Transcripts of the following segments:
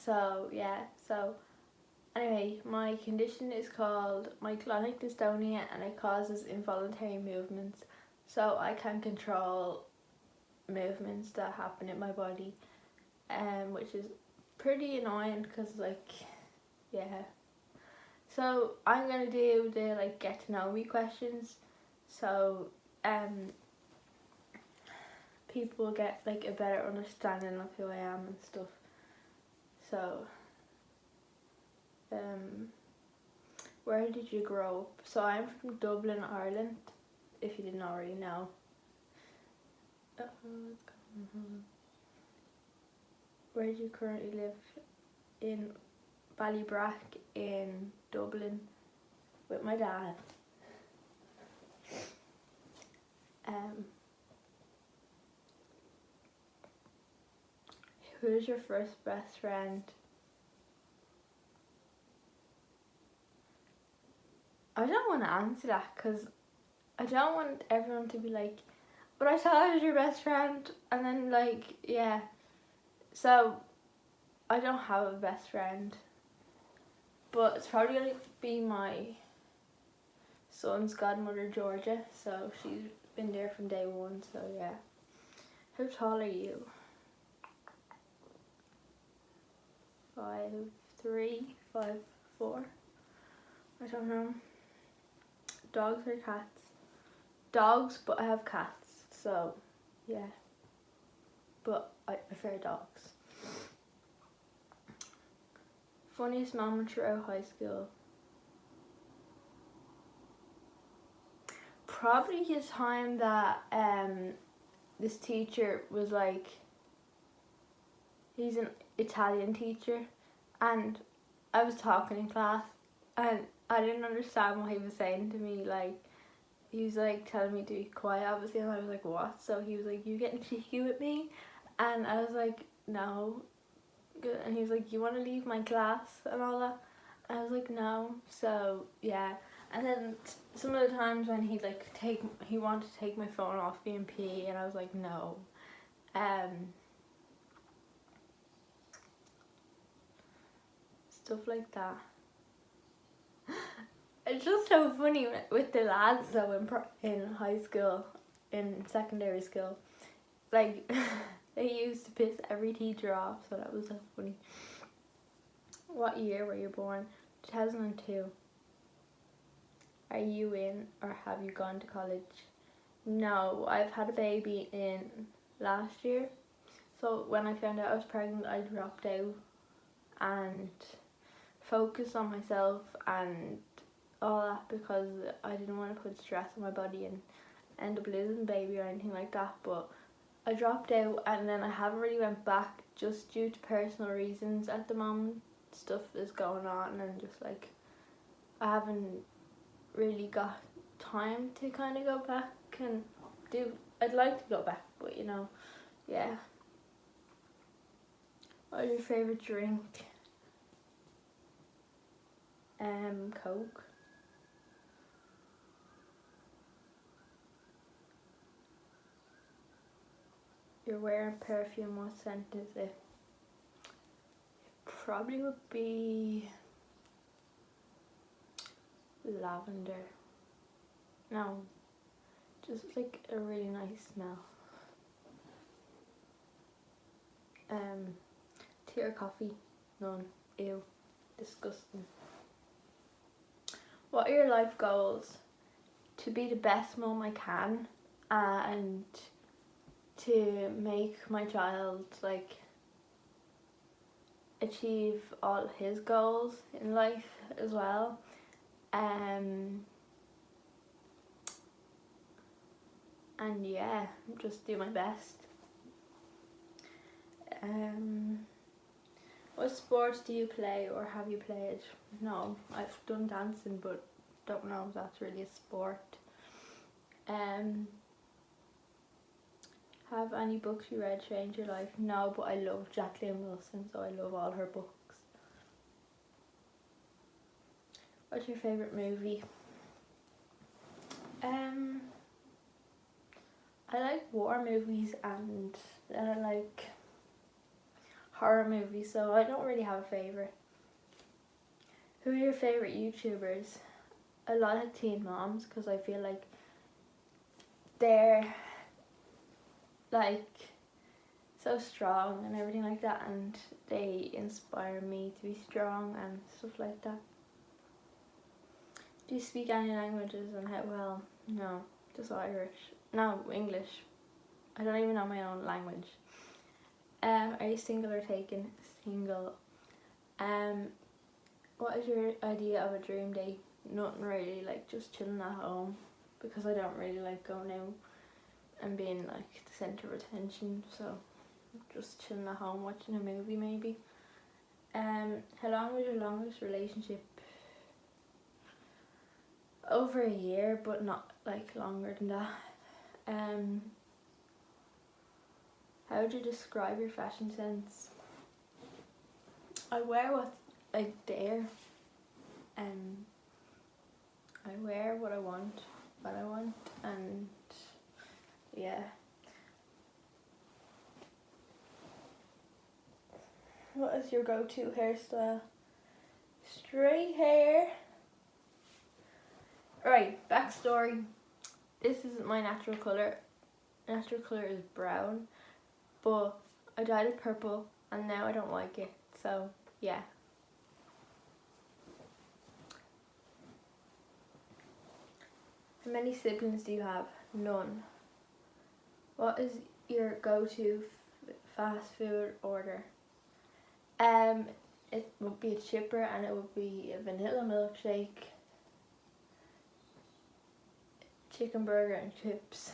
So yeah, so anyway, my condition is called myoclonic dystonia, and it causes involuntary movements. So I can control movements that happen in my body, which is pretty annoying because yeah. So I'm gonna do the get to know me questions, so people will get a better understanding of who I am and stuff. So where did you grow up? So I'm from Dublin, Ireland, if you didn't already know. Where do you currently live? In Ballybrack in Dublin with my dad. Who's your first best friend? I don't want to answer that because I don't want everyone to be like, but I thought I was your best friend, and then yeah. So I don't have a best friend, but it's probably gonna be my son's godmother, Georgia. So she's been there from day one. So yeah. How tall are you? 5'3", 5'4". I don't know. Dogs or cats? Dogs, but I have cats. So yeah. But I prefer dogs. Funniest moment throughout high school? Probably his time that this teacher was he's an Italian teacher, and I was talking in class and I didn't understand what he was saying to me. He was telling me to be quiet, obviously, and I was like, what? So he was like, you getting cheeky with me? And I was like, no. And he was like, you want to leave my class and all that? And I was like, no. So yeah. And then some of the times when he wanted to take my phone off me and pee, and I was like, no. Stuff like that. It's just so funny with the lads though in high school, in secondary school. They used to piss every teacher off, so that was so funny. What year were you born? 2002. Are you in or have you gone to college? No, I've had a baby in last year. So when I found out I was pregnant, I dropped out and focused on myself and all that because I didn't want to put stress on my body and end up losing the baby or anything like that. But I dropped out, and then I haven't really went back just due to personal reasons at the moment. Stuff is going on, and just I haven't really got time to kind of go back and do. I'd like to go back, but yeah. What's your favourite drink? Coke. You're wearing perfume, what scent is it? Probably would be lavender. No, just a really nice smell. Tea or coffee? None. Ew. Disgusting. What are your life goals? To be the best mum I can, and to make my child achieve all his goals in life as well. And yeah, just do my best. What sports do you play or have you played? No, I've done dancing, but don't know if that's really a sport. Have any books you read changed your life? No, but I love Jacqueline Wilson, so I love all her books. What's your favourite movie? I like war movies, and then I like horror movies, so I don't really have a favourite. Who are your favourite YouTubers? A lot of teen moms, because I feel like they're like so strong and everything like that, and they inspire me to be strong and stuff like that. Do you speak any languages, and how well? No, just Irish. No, English. I don't even know my own language. Are you single or taken? Single. What is your idea of a dream day? Nothing really, like just chilling at home, because I don't really like going out and being like the centre of attention, so just chilling at home watching a movie maybe. How long was your longest relationship? Over a year, but not like longer than that. How would you describe your fashion sense? I wear what I dare. I wear what I want, and yeah. What is your go-to hairstyle? Straight hair. Right, backstory. This isn't my natural colour. Natural colour is brown, but I dyed it purple and now I don't like it, so yeah. How many siblings do you have? None. What is your go-to fast food order? It would be a chipper, and it would be a vanilla milkshake, chicken burger and chips.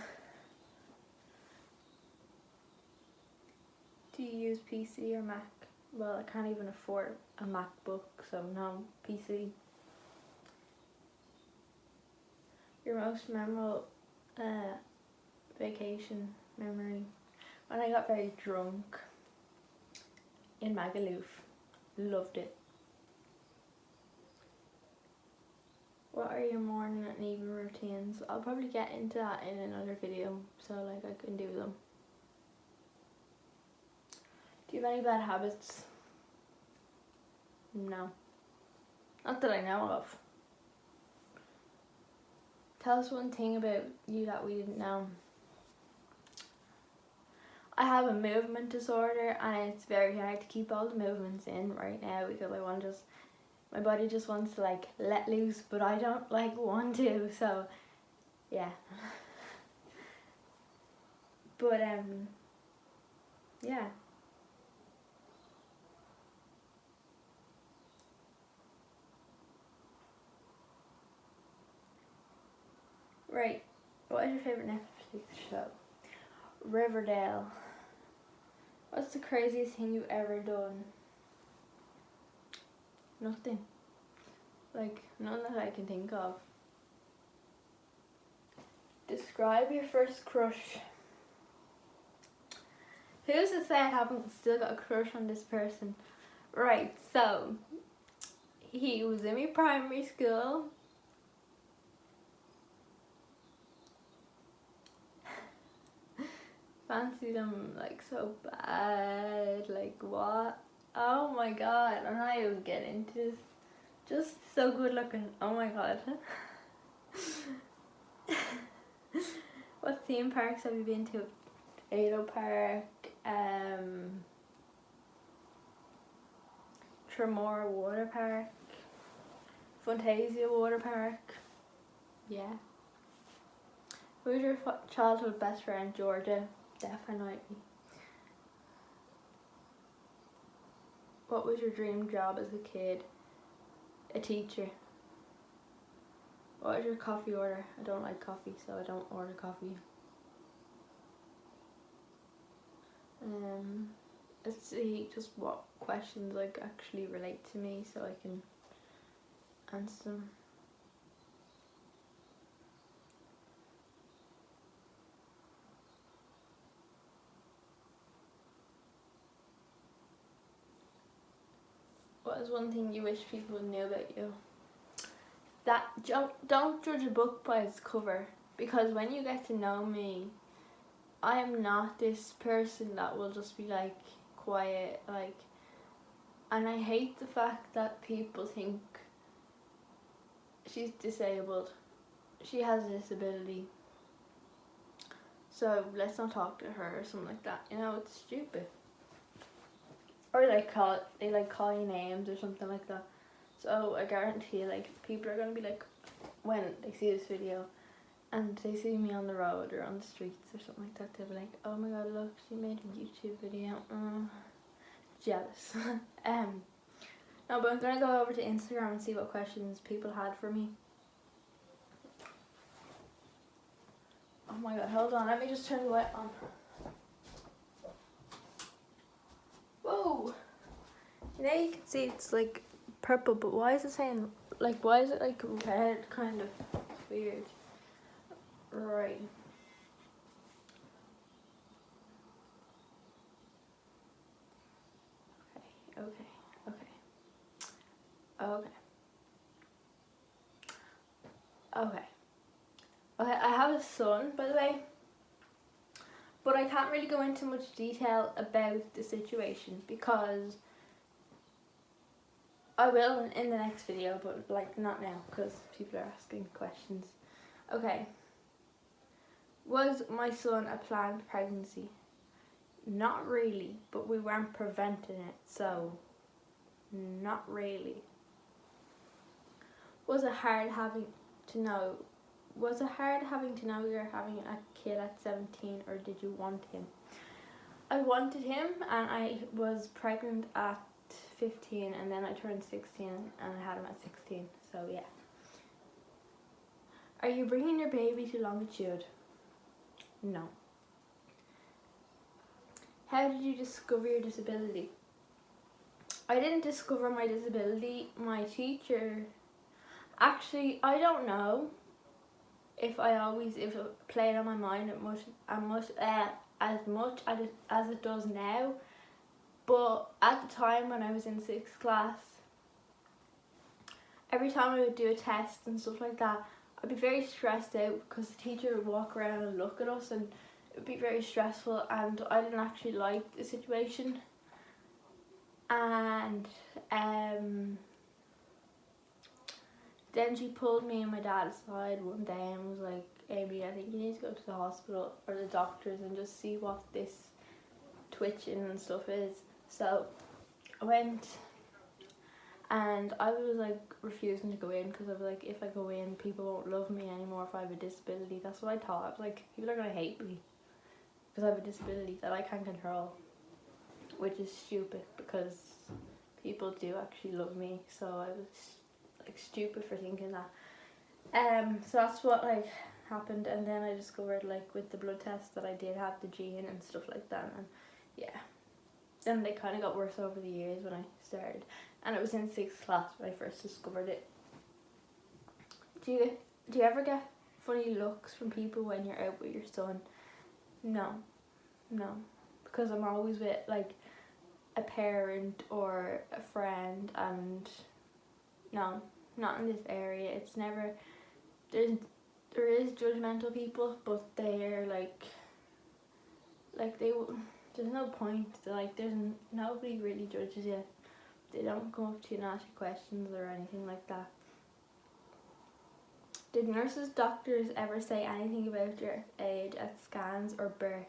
Do you use PC or Mac? Well, I can't even afford a MacBook, so no, PC. Your most memorable vacation memory? When I got very drunk in Magaluf. Loved it. What are your morning and evening routines? I'll probably get into that in another video, so like I can do them. Do you have any bad habits? No. Not that I know of. Tell us one thing about you that we didn't know. I have a movement disorder, and it's very hard to keep all the movements in right now, because I want just, my body just wants to like let loose, but I don't like want to, so yeah. But yeah. Right, what is your favourite Netflix show? Riverdale. What's the craziest thing you've ever done? Nothing. Like, none that I can think of. Describe your first crush. Who's to say I haven't still got a crush on this person? Right, so he was in my primary school. Fancied him like so bad, like what? Oh my god, I'm not even getting into this. Just so good looking, oh my god. What theme parks have you been to? Ado Park, Tremor Water Park, Fantasia Water Park, yeah. Who's your childhood best friend? Georgia, definitely. What was your dream job as a kid? A teacher. What is your coffee order? I don't like coffee, so I don't order coffee. Let's see just what questions like actually relate to me, so I can answer them. What is one thing you wish people knew about you? That don't judge a book by its cover, because when you get to know me, I am not this person that will just be like quiet, like, and I hate the fact that people think she's disabled. She has a disability, so let's not talk to her or something like that. You know, it's stupid. Or they call you names or something like that. So I guarantee, like, people are gonna be like, when they see this video and they see me on the road or on the streets or something like that, they'll be like, oh my god, look, she made a YouTube video. Jealous. No, but I'm gonna go over to Instagram and see what questions people had for me. Oh my god, hold on, let me just turn the light on. Whoa! Now you can see it's like purple, but why is it saying, like, why is it like red, kind of? It's weird. Right. Okay. Okay, I have a son, by the way, but I can't really go into much detail about the situation because I will in the next video, but like not now because people are asking questions. Okay. Was my son a planned pregnancy? Not really, but we weren't preventing it, so not really. Was it hard having to know you're having a kid at 17, or did you want him? I wanted him, and I was pregnant at 15, and then I turned 16 and I had him at 16, so yeah. Are you bringing your baby to Longitude? No. How did you discover your disability? I didn't discover my disability. My teacher, actually, I don't know if it played on my mind as much as it does now. But at the time when I was in 6th class, every time I would do a test and stuff like that, I'd be very stressed out because the teacher would walk around and look at us, and it would be very stressful, and I didn't actually like the situation. And then she pulled me and my dad aside one day and was like, Amy, I think you need to go to the hospital or the doctors and just see what this twitching and stuff is. So I went, and I was like refusing to go in because I was like, if I go in, people won't love me anymore if I have a disability. That's what I thought. I was like, people are going to hate me because I have a disability that I can't control, which is stupid because people do actually love me. So I was like stupid for thinking that. So that's what like happened, and then I discovered like with the blood test that I did have the gene and stuff like that, and yeah. Then they kind of got worse over the years when I started, and it was in 6th class when I first discovered it. Do you ever get funny looks from people when you're out with your son? No, because I'm always with like a parent or a friend, and no, not in this area. It's never, there is judgmental people, but they're like there's no point. There's nobody really judges you. They don't come up to you and ask you questions or anything like that. Did nurses, doctors ever say anything about your age at scans or birth?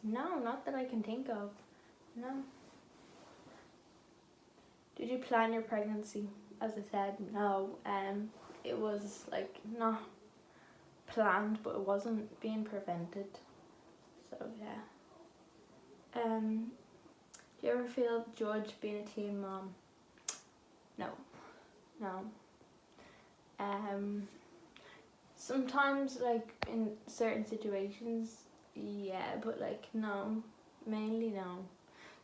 No, not that I can think of. No. Did you plan your pregnancy? As I said, no. It was like not planned, but it wasn't being prevented. So yeah. Do you ever feel judged being a teen mom? No. Sometimes like in certain situations, yeah, but like no, mainly no,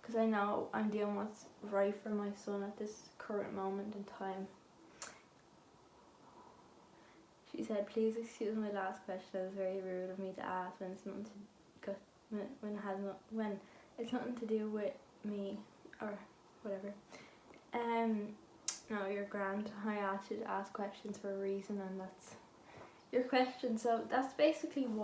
because I know I'm doing what's right for my son at this current moment in time. She said, please excuse my last question. It was very rude of me to ask when it's nothing when it's nothing to do with me or whatever. No, you're grand. I asked you to ask questions for a reason, and that's your question. So that's basically what